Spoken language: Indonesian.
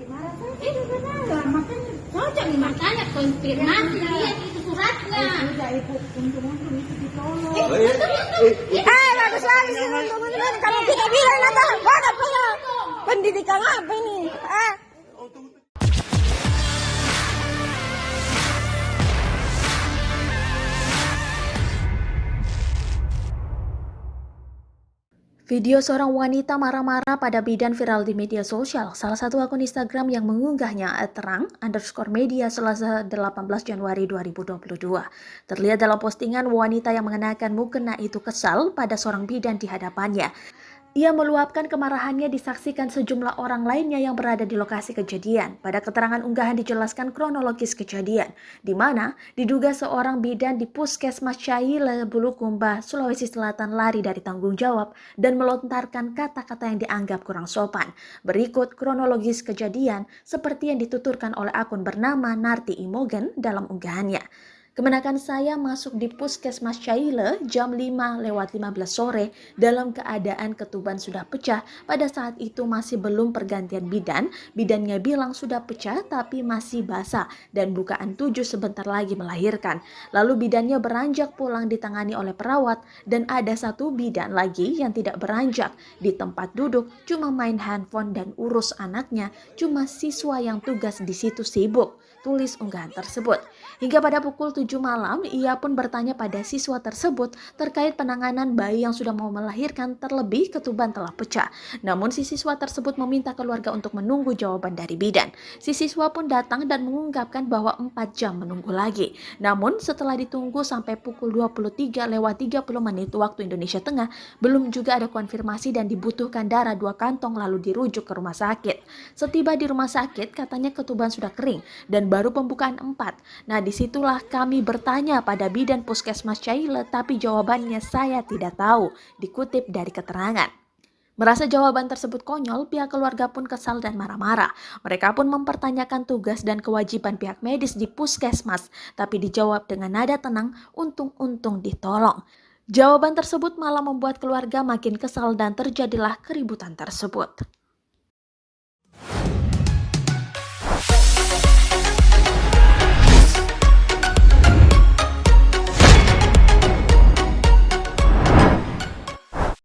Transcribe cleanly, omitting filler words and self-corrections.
Gimana saja benar, makanya cocok nih makanya konfirmasi lihat itu suratnya. Sudah ibu untung itu ditolong. Bagus lagi sih untung-untungan. Kamu tidak bilang apa? Bodoh punya pendidikan apa ini? Video seorang wanita marah-marah pada bidan viral di media sosial. Salah satu akun Instagram yang mengunggahnya @terang_media Selasa 18 Januari 2022. Terlihat dalam postingan wanita yang mengenakan mukena itu kesal pada seorang bidan di hadapannya. Ia meluapkan kemarahannya disaksikan sejumlah orang lainnya yang berada di lokasi kejadian. Pada keterangan unggahan dijelaskan kronologis kejadian, di mana diduga seorang bidan di Puskesmas Caile, Bulukumba, Sulawesi Selatan lari dari tanggung jawab dan melontarkan kata-kata yang dianggap kurang sopan. Berikut kronologis kejadian seperti yang dituturkan oleh akun bernama Narti Imogen dalam unggahannya. Kemenakan saya masuk di Puskesmas Caile jam 5:15 sore dalam keadaan ketuban sudah pecah. Pada saat itu masih belum pergantian bidan. Bidannya bilang sudah pecah tapi masih basah dan bukaan 7 sebentar lagi melahirkan. Lalu bidannya beranjak pulang ditangani oleh perawat dan ada satu bidan lagi yang tidak beranjak. Di tempat duduk cuma main handphone dan urus anaknya, cuma siswa yang tugas di situ sibuk. Tulis unggahan tersebut. Hingga pada pukul 7 malam, ia pun bertanya pada siswa tersebut terkait penanganan bayi yang sudah mau melahirkan terlebih ketuban telah pecah. Namun si siswa tersebut meminta keluarga untuk menunggu jawaban dari bidan. Si siswa pun datang dan mengungkapkan bahwa 4 jam menunggu lagi. Namun setelah ditunggu sampai pukul 23:30 waktu Indonesia Tengah, belum juga ada konfirmasi dan dibutuhkan darah 2 kantong lalu dirujuk ke rumah sakit. Setiba di rumah sakit, katanya ketuban sudah kering dan baru pembukaan 4. Nah, disitulah kami bertanya pada bidan Puskesmas Caile, tapi jawabannya saya tidak tahu, dikutip dari keterangan. Merasa jawaban tersebut konyol, pihak keluarga pun kesal dan marah-marah. Mereka pun mempertanyakan tugas dan kewajiban pihak medis di puskesmas, tapi dijawab dengan nada tenang, untung-untung ditolong. Jawaban tersebut malah membuat keluarga makin kesal dan terjadilah keributan tersebut.